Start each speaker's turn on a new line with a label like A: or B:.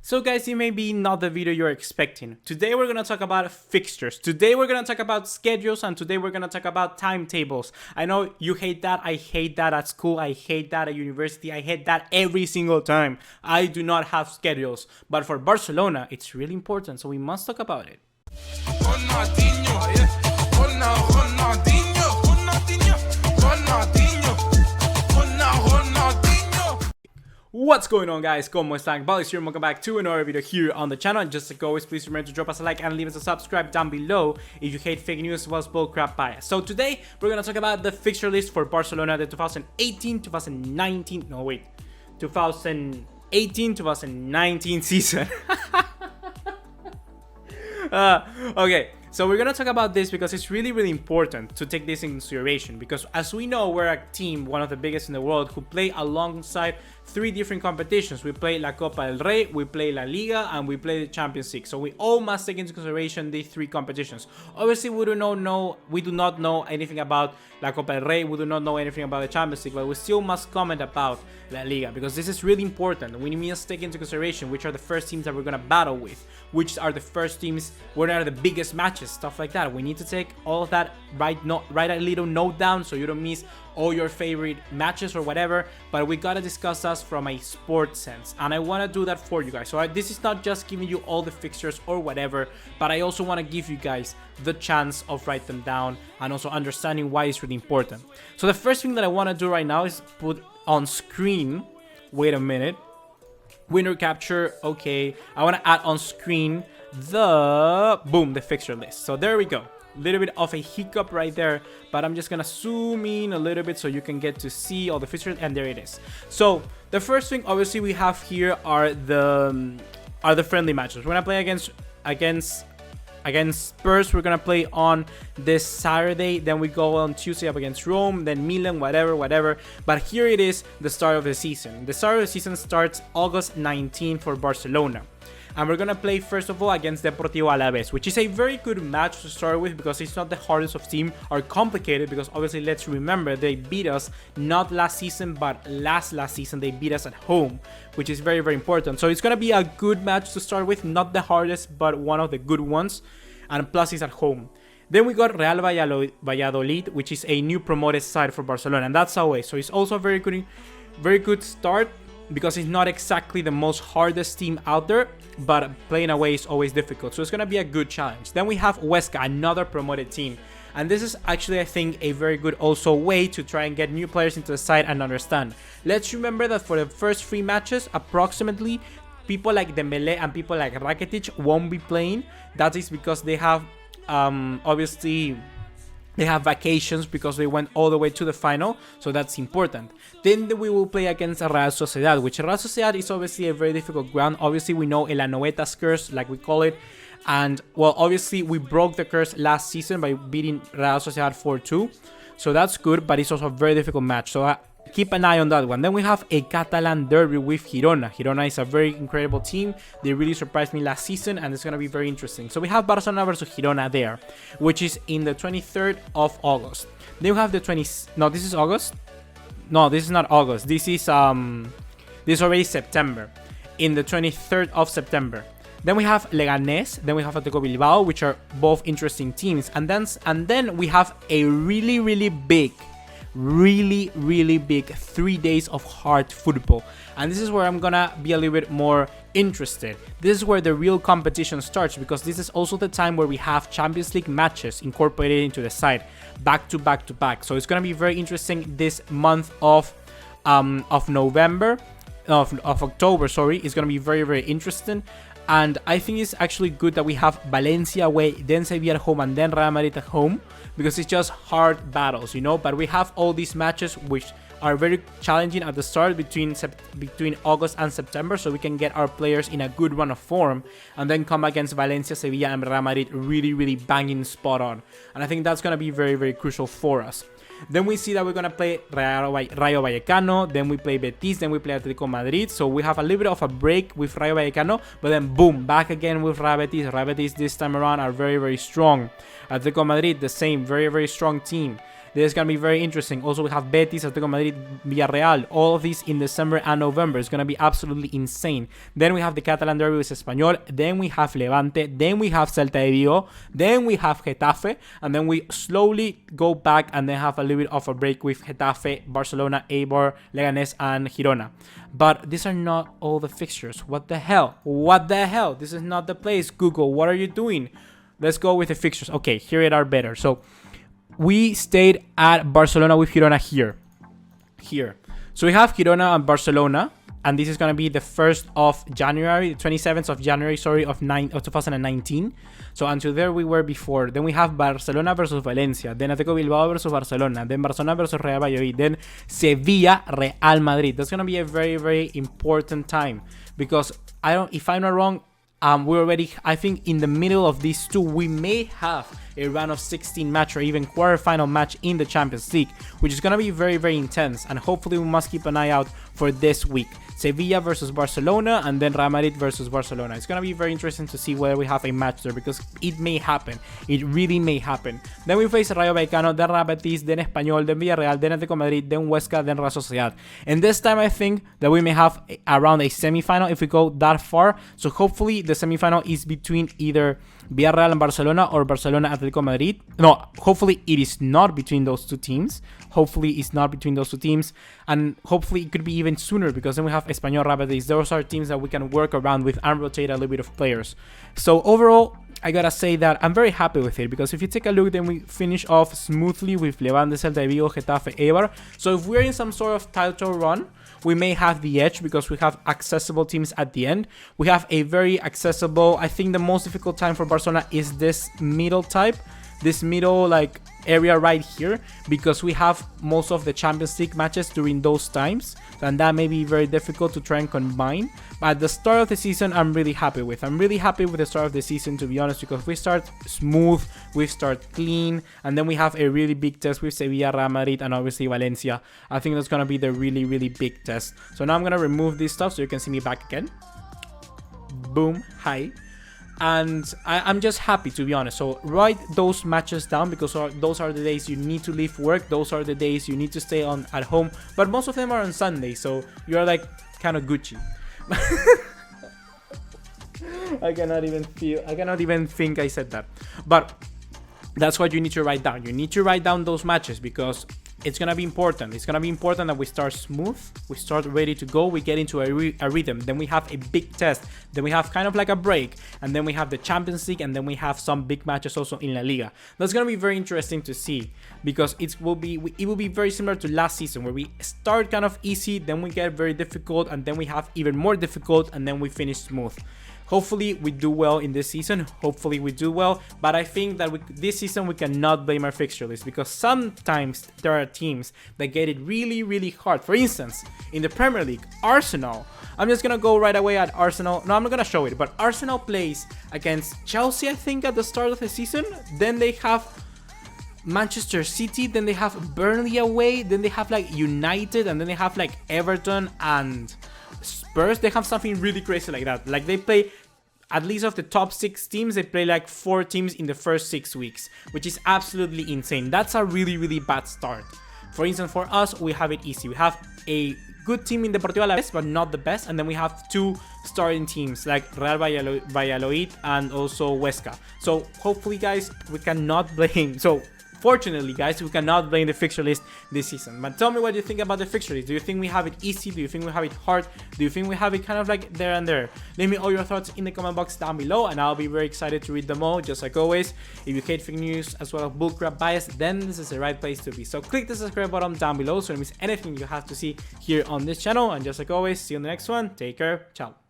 A: So guys, it may be not the video you're expecting. Today we're gonna talk about fixtures. Today we're gonna talk about schedules, and today we're gonna talk about timetables. I know you hate that. I hate that at school. I hate that at university. I hate that every single time. I do not have schedules. But for Barcelona, it's really important, so we must talk about it. What's going on, guys? ¿Cómo están? BugaLuis here, and welcome back to another video here on the channel. And just like always, please remember to drop us a like and leave us a subscribe down below if you hate fake news as well as bullcrap bias. So today we're gonna talk about the fixture list for Barcelona, the 2018-2019 season. Okay, so we're gonna talk about this because it's really important to take this in consideration, because as we know, we're a team, one of the biggest in the world, who play alongside three different competitions. We play La Copa del Rey, we play La Liga, and we play the Champions League. So we all must take into consideration these three competitions. Obviously, we do not know anything about La Copa del Rey, we do not know anything about the Champions League, but we still must comment about La Liga, because this is really important. We must take into consideration which are the first teams that we're gonna battle with, which are the first teams, what are the biggest matches, stuff like that. We need to take all of that, write a little note down so you don't miss all your favorite matches or whatever, but we gotta discuss us from a sports sense, and I want to do that for you guys. So this is not just giving you all the fixtures or whatever, but I also want to give you guys the chance of write them down and also understanding why it's really important. So the first thing that I want to do right now is put on screen, wait a minute, winner capture. Okay, I want to add on screen the fixture list. So there we go. Little bit of a hiccup right there, but I'm just gonna zoom in a little bit so you can get to see all the fixtures, and there it is. So the first thing obviously we have here are the friendly matches. We're gonna play against Spurs. We're gonna play on this Saturday, then we go on Tuesday up against Rome, then Milan, whatever. But here it is, the start of the season. The start of the season starts August 19 for Barcelona. And we're gonna play first of all against Deportivo Alaves, which is a very good match to start with because it's not the hardest of team or complicated, because obviously let's remember they beat us not last season but last season. They beat us at home, which is very important. So it's gonna be a good match to start with, not the hardest but one of the good ones, and plus it's at home. Then we got Real Valladolid, which is a new promoted side for Barcelona, and that's away. So it's also a very good start, because it's not exactly the most hardest team out there, but playing away is always difficult, so it's gonna be a good challenge. Then we have Huesca, another promoted team, and this is actually, I think, a very good also way to try and get new players into the side and understand. Let's remember that for the first 3 matches approximately, people like Dembele and people like Rakitic won't be playing. That is because they have obviously they have vacations because they went all the way to the final, so that's important. Then we will play against Real Sociedad, which Real Sociedad is obviously a very difficult ground. Obviously, we know El Anoeta's curse, like we call it. And, well, obviously, we broke the curse last season by beating Real Sociedad 4-2. So that's good, but it's also a very difficult match. So keep an eye on that one. Then we have a Catalan derby with Girona. Girona is a very incredible team. They really surprised me last season, and it's going to be very interesting. So we have Barcelona versus Girona there, which is in the 23rd of August. Then we have the No, this is August? No, this is not August. This is already September. In the 23rd of September. Then we have Leganés, then we have Atletico Bilbao, which are both interesting teams. And then we have a really big 3 days of hard football, and this is where I'm gonna be a little bit more interested. This is where the real competition starts, because this is also the time where we have Champions League matches incorporated into the side back to back. So it's gonna be very interesting this month of October, sorry. It's gonna be very interesting. And I think it's actually good that we have Valencia away, then Sevilla at home, and then Real Madrid at home, because it's just hard battles, you know. But we have all these matches which are very challenging at the start between August and September, so we can get our players in a good run of form, and then come against Valencia, Sevilla, and Real Madrid really banging spot on. And I think that's going to be very crucial for us. Then we see that we're going to play Rayo Vallecano, then we play Betis, then we play Atletico Madrid. So we have a little bit of a break with Rayo Vallecano, but then boom, back again with Real Betis. Real Betis this time around are very strong. Atletico Madrid, the same, very strong team. This is going to be very interesting. Also, we have Betis, Atletico Madrid, Villarreal, all of these in December and November. It's going to be absolutely insane. Then we have the Catalan derby with Espanyol. Then we have Levante. Then we have Celta de Vigo. Then we have Getafe. And then we slowly go back and then have a little bit of a break with Getafe, Barcelona, Eibar, Leganés, and Girona. But these are not all the fixtures. What the hell? What the hell? This is not the place. Google, what are you doing? Let's go with the fixtures. Okay, here it are better. So we stayed at Barcelona with Girona here. So we have Girona and Barcelona, and this is going to be the 1st of January, the 27th of January, sorry, of 2019. So until there we were before. Then we have Barcelona versus Valencia, then Atletico Bilbao versus Barcelona, then Barcelona versus Real Valladolid, then Sevilla, Real Madrid. That's going to be a very, very important time because if I'm not wrong, we're already, I think, in the middle of these two. We may have a round of 16 match or even quarterfinal match in the Champions League, which is going to be very, very intense. And hopefully we must keep an eye out for this week. Sevilla versus Barcelona and then Real Madrid versus Barcelona. It's going to be very interesting to see whether we have a match there because it may happen. It really may happen. Then we face Rayo Vallecano, then Real Betis, then Espanyol, then Villarreal, then Atletico Madrid, then Huesca, then Real Sociedad. And this time I think that we may have around a semi-final if we go that far. So hopefully the semi-final is between either Villarreal and Barcelona or Barcelona Atletico Madrid. No, hopefully it is not between those two teams. Hopefully it's not between those two teams, and hopefully it could be even sooner because then we have Espanyol, Real Betis. Those are teams that we can work around with and rotate a little bit of players. So overall, I gotta say that I'm very happy with it because if you take a look, then we finish off smoothly with Levante, Celta de Vigo, Getafe, Eibar. So if we're in some sort of title run, we may have the edge because we have accessible teams at the end. We have a very accessible, I think the most difficult time for Barcelona is this middle type, this middle like area right here, because we have most of the Champions League matches during those times, and that may be very difficult to try and combine. But at the start of the season, I'm really happy with the start of the season, to be honest, because we start smooth, we start clean, and then we have a really big test with Sevilla, Real Madrid, and obviously Valencia. I think that's gonna be the really, really big test. So now I'm gonna remove this stuff so you can see me back again. Boom, hi. And I'm just happy, to be honest. So write those matches down because those are the days you need to leave work. Those are the days you need to stay at home. But most of them are on Sunday, so you're like kind of Gucci. I cannot even think I said that. But that's what you need to write down. You need to write down those matches because it's going to be important. It's going to be important that we start smooth, we start ready to go, we get into a rhythm, then we have a big test, then we have kind of like a break, and then we have the Champions League, and then we have some big matches also in La Liga. That's going to be very interesting to see because it will be very similar to last season where we start kind of easy, then we get very difficult, and then we have even more difficult, and then we finish smooth. Hopefully we do well in this season. Hopefully we do well. But I think that this season we cannot blame our fixture list because sometimes there are teams that get it really, really hard. For instance, in the Premier League, Arsenal. I'm just going to go right away at Arsenal. No, I'm not going to show it. But Arsenal plays against Chelsea, I think, at the start of the season. Then they have Manchester City. Then they have Burnley away. Then they have like United. And then they have like Everton and Spurs. They have something really crazy like that. Like they play, at least of the top 6 teams, they play like 4 teams in the first 6 weeks, which is absolutely insane. That's a really, really bad start. For instance, for us, we have it easy. We have a good team in Deportivo Alavés, but not the best. And then we have 2 starting teams like Real Valladolid and also Huesca. So hopefully, guys, we cannot blame. Fortunately, guys, we cannot blame the fixture list this season. But tell me what you think about the fixture list. Do you think we have it easy? Do you think we have it hard? Do you think we have it kind of like there and there? Leave me all your thoughts in the comment box down below, and I'll be very excited to read them all, just like always. If you hate fake news as well as bullcrap bias, then this is the right place to be. So click the subscribe button down below so you don't miss anything you have to see here on this channel. And just like always, see you on the next one. Take care. Ciao.